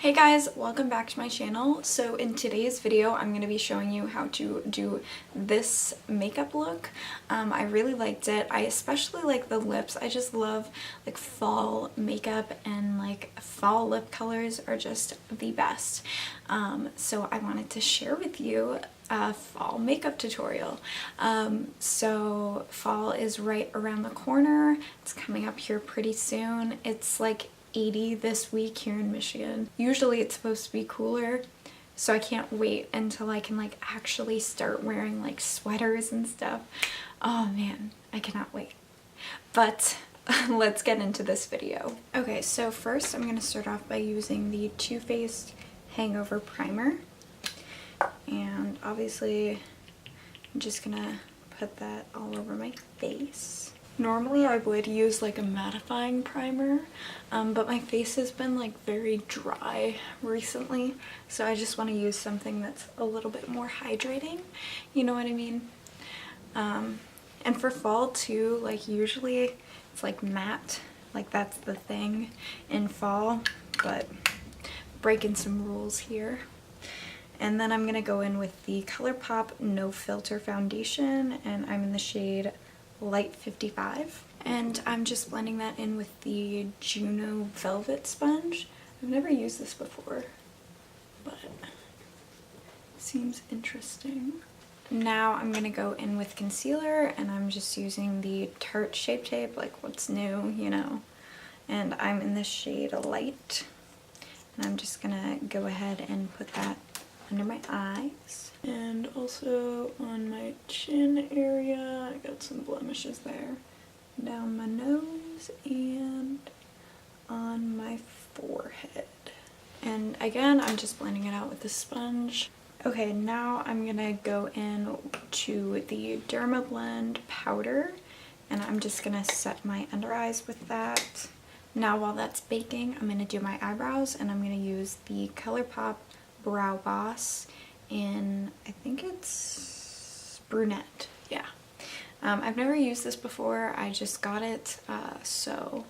Hey guys, welcome back to my channel. So in today's video I'm going to be showing you how to do this makeup look. I really liked it. I especially like the lips. I just love like fall makeup, and like fall lip colors are just the best. So I wanted to share with you a fall makeup tutorial. So fall is right around the corner. It's coming up here pretty soon. It's like 80 this week here in Michigan. Usually it's supposed to be cooler, so I can't wait until I can like actually start wearing like sweaters and stuff. Oh man, I cannot wait. But let's get into this video. Okay, so first I'm going to start off by using the Too Faced Hangover Primer. And obviously I'm just gonna put that all over my face. Normally I would use like a mattifying primer, but my face has been like very dry recently, so I just want to use something that's a little bit more hydrating, you know what I mean? And for fall too, like usually it's like matte, like that's the thing in fall, but breaking some rules here. And then I'm going to go in with the ColourPop No Filter Foundation, and I'm in the shade Light 55. And I'm just blending that in with the Juno Velvet Sponge. I've never used this before, but it seems interesting. Now I'm going to go in with concealer, and I'm just using the Tarte Shape Tape, like what's new, you know. And I'm in the shade Light. And I'm just going to go ahead and put that under my eyes, and also on my chin area. I got some blemishes there, down my nose and on my forehead. And again, I'm just blending it out with the sponge. Okay, now I'm gonna go in to the Dermablend powder, and I'm just gonna set my under eyes with that. Now while that's baking, I'm gonna do my eyebrows, and I'm gonna use the ColourPop Brow Boss in, I think it's brunette. Yeah. I've never used this before. I just got it, so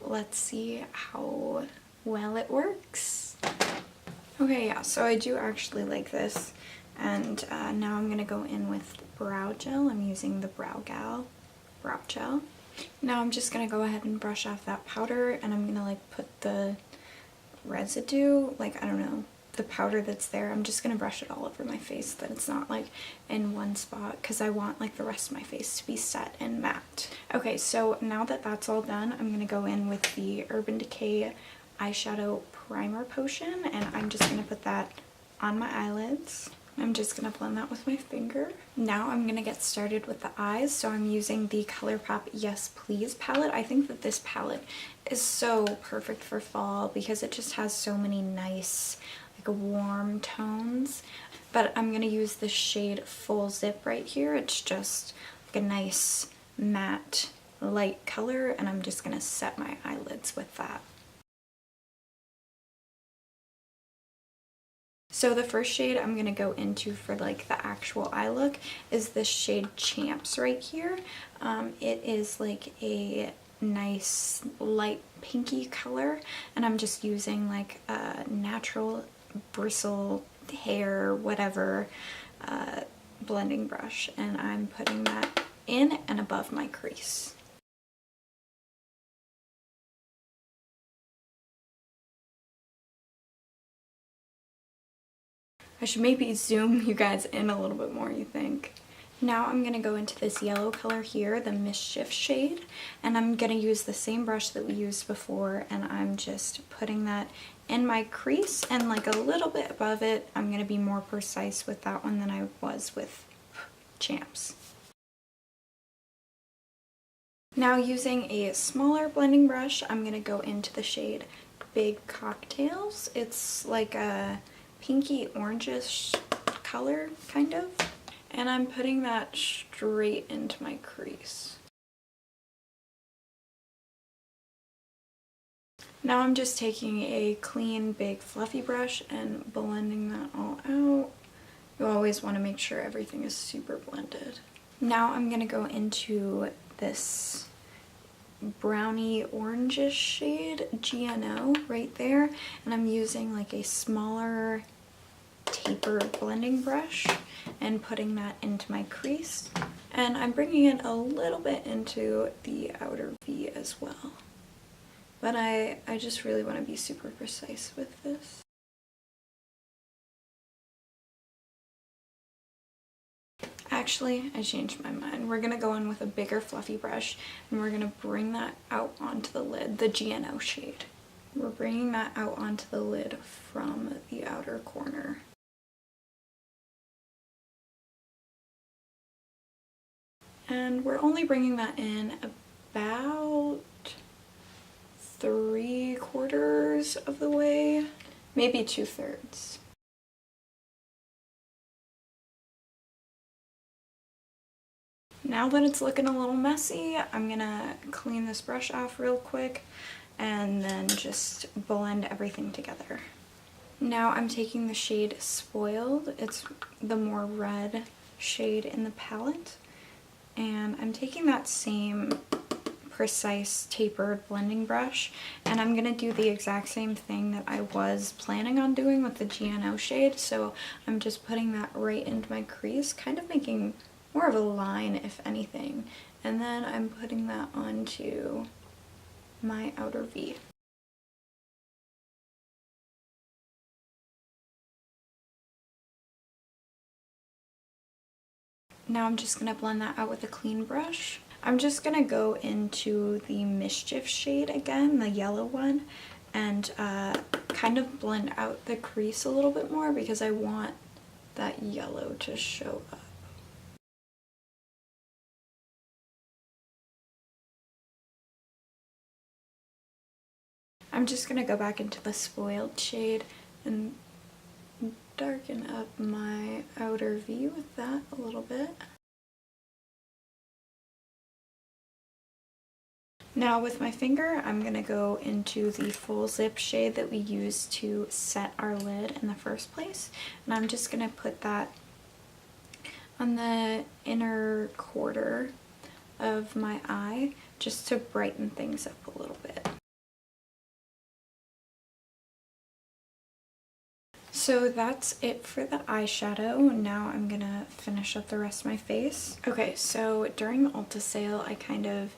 let's see how well it works. Okay, yeah, so I do actually like this, and now I'm gonna go in with brow gel. I'm using the Brow Gal brow gel. Now I'm just gonna go ahead and brush off that powder, and I'm gonna like put the residue, like I don't know, the powder that's there, I'm just gonna brush it all over my face, that it's not like in one spot, because I want like the rest of my face to be set and matte. Okay, so now that that's all done, I'm gonna go in with the Urban Decay eyeshadow primer potion, and I'm just gonna put that on my eyelids. I'm just gonna blend that with my finger. Now I'm gonna get started with the eyes, so I'm using the ColourPop Yes Please palette. I think that this palette is so perfect for fall because it just has so many nice warm tones, but I'm gonna use the shade Full Zip right here. It's just like a nice matte light color, and I'm just gonna set my eyelids with that. So the first shade I'm gonna go into for like the actual eye look is this shade Champs right here. It is like a nice light pinky color, and I'm just using like a natural bristle hair whatever blending brush, and I'm putting that in and above my crease. I should maybe zoom you guys in a little bit more, you think. Now I'm going to go into this yellow color here, the Mischief shade, and I'm going to use the same brush that we used before, and I'm just putting that in my crease and like a little bit above it. I'm going to be more precise with that one than I was with Champs. Now using a smaller blending brush, I'm going to go into the shade Big Cocktails. It's like a pinky orangish color, kind of. And I'm putting that straight into my crease. Now I'm just taking a clean, big, fluffy brush and blending that all out. You always want to make sure everything is super blended. Now I'm going to go into this brownie orangish shade, GNO, right there. And I'm using like a smaller tapered blending brush and putting that into my crease. And I'm bringing it a little bit into the outer V as well. But I just really want to be super precise with this. Actually, I changed my mind. We're going to go in with a bigger fluffy brush and we're going to bring that out onto the lid, the GNO shade. We're bringing that out onto the lid from the outer corner. And we're only bringing that in about 3/4 of the way, maybe 2/3. Now that it's looking a little messy, I'm gonna clean this brush off real quick and then just blend everything together. Now I'm taking the shade Spoiled. It's the more red shade in the palette. And I'm taking that same precise tapered blending brush and I'm gonna do the exact same thing that I was planning on doing with the GNO shade. So I'm just putting that right into my crease, kind of making more of a line if anything. And then I'm putting that onto my outer V. Now I'm just going to blend that out with a clean brush. I'm just going to go into the Mischief shade again, the yellow one, and kind of blend out the crease a little bit more because I want that yellow to show up. I'm just going to go back into the Spoiled shade and darken up my outer V with that a little bit. Now with my finger, I'm going to go into the Full Zip shade that we used to set our lid in the first place. And I'm just going to put that on the inner quarter of my eye just to brighten things up a little bit. So that's it for the eyeshadow. Now I'm gonna finish up the rest of my face. Okay, so during the Ulta sale, I kind of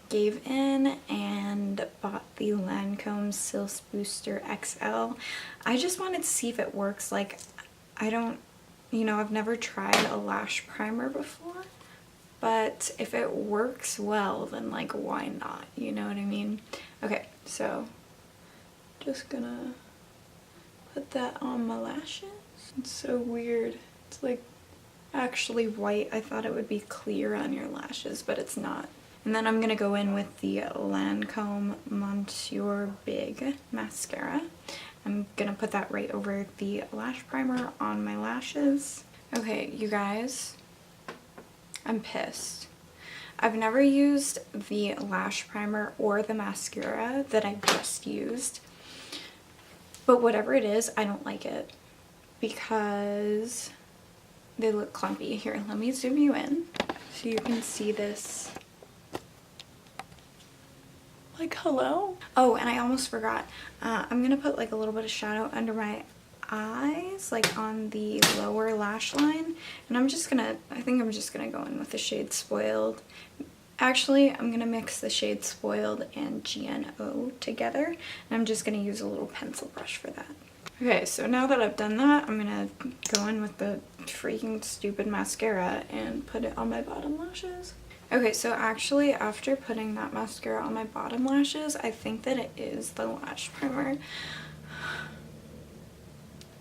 gave in and bought the Lancome Silk Booster XL. I just wanted to see if it works. Like, I've never tried a lash primer before, but if it works well, then like, why not? You know what I mean? Okay, so just gonna put that on my lashes. It's so weird. It's like actually white. I thought it would be clear on your lashes, but it's not. And then I'm gonna go in with the Lancome Monsieur Big mascara. I'm gonna put that right over the lash primer on my lashes. Okay, you guys, I'm pissed. I've never used the lash primer or the mascara that I just used. But whatever it is, I don't like it because they look clumpy. Here, let me zoom you in so you can see this. Like, hello? Oh, and I almost forgot. I'm gonna put like a little bit of shadow under my eyes, like on the lower lash line. And I think I'm just gonna go in with the shade Spoiled. Actually, I'm gonna mix the shade Spoiled and GNO together, and I'm just gonna use a little pencil brush for that. Okay, so now that I've done that, I'm gonna go in with the freaking stupid mascara and put it on my bottom lashes. Okay, so actually after putting that mascara on my bottom lashes, I think that it is the lash primer.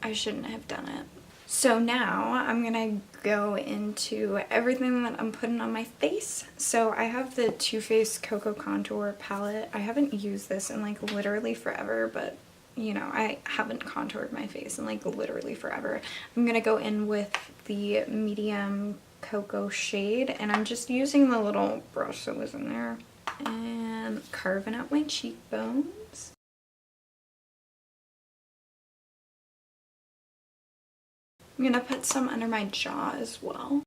I shouldn't have done it. So now I'm gonna go into everything that I'm putting on my face. So I have the Too Faced Cocoa Contour palette. I haven't used this in like literally forever, but you know, I haven't contoured my face in like literally forever. I'm gonna go in with the medium cocoa shade and I'm just using the little brush that was in there and carving out my cheekbones. I'm gonna put some under my jaw as well.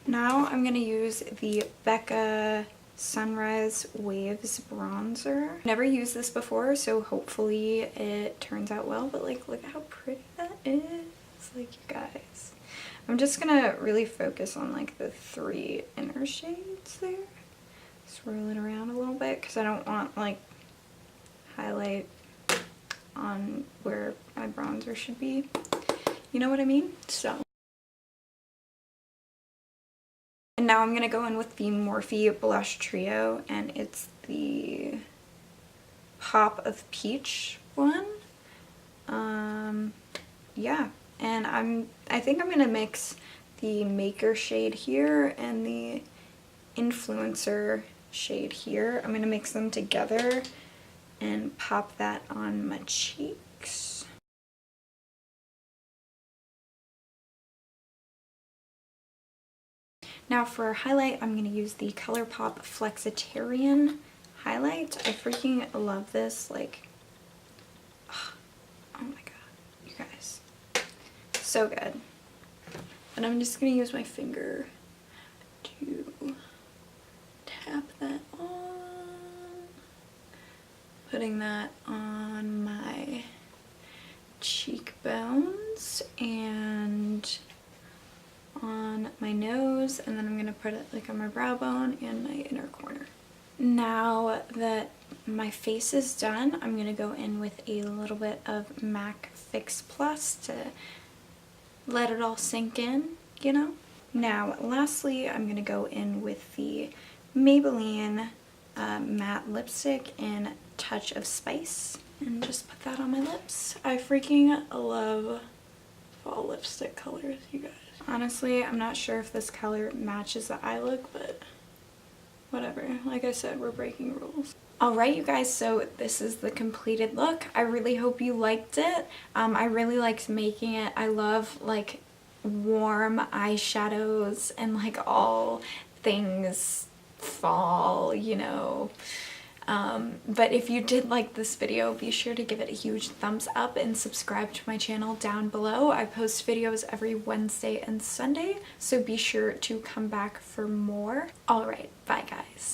Now I'm gonna use the Becca Sunrise Waves bronzer. Never used this before, so hopefully it turns out well, but like look at how pretty that is. Like, you guys, I'm just gonna really focus on like the 3 inner shades there. Swirl it around a little bit because I don't want like highlight on where my bronzer should be. You know what I mean? So. And now I'm going to go in with the Morphe Blush Trio, and it's the Pop of Peach one. Yeah, and I think I'm going to mix the Maker shade here and the Influencer shade here. I'm going to mix them together and pop that on my cheeks. Now for highlight, I'm going to use the ColourPop Flexitarian highlight. I freaking love this. Like, oh my god, you guys. So good. And I'm just going to use my finger to tap that on. Putting that on my cheekbones and on my nose, and then I'm going to put it like on my brow bone and my inner corner. Now that my face is done, I'm going to go in with a little bit of MAC Fix Plus to let it all sink in, you know? Now lastly, I'm going to go in with the Maybelline matte lipstick in Touch of Spice and just put that on my lips. I freaking love fall lipstick colors, you guys. Honestly, I'm not sure if this color matches the eye look, but whatever. Like I said, we're breaking rules. Alright, you guys, so this is the completed look. I really hope you liked it. I really liked making it. I love like warm eyeshadows and like all things fall, you know. But if you did like this video, be sure to give it a huge thumbs up and subscribe to my channel down below. I post videos every Wednesday and Sunday, so be sure to come back for more. Alright, bye guys.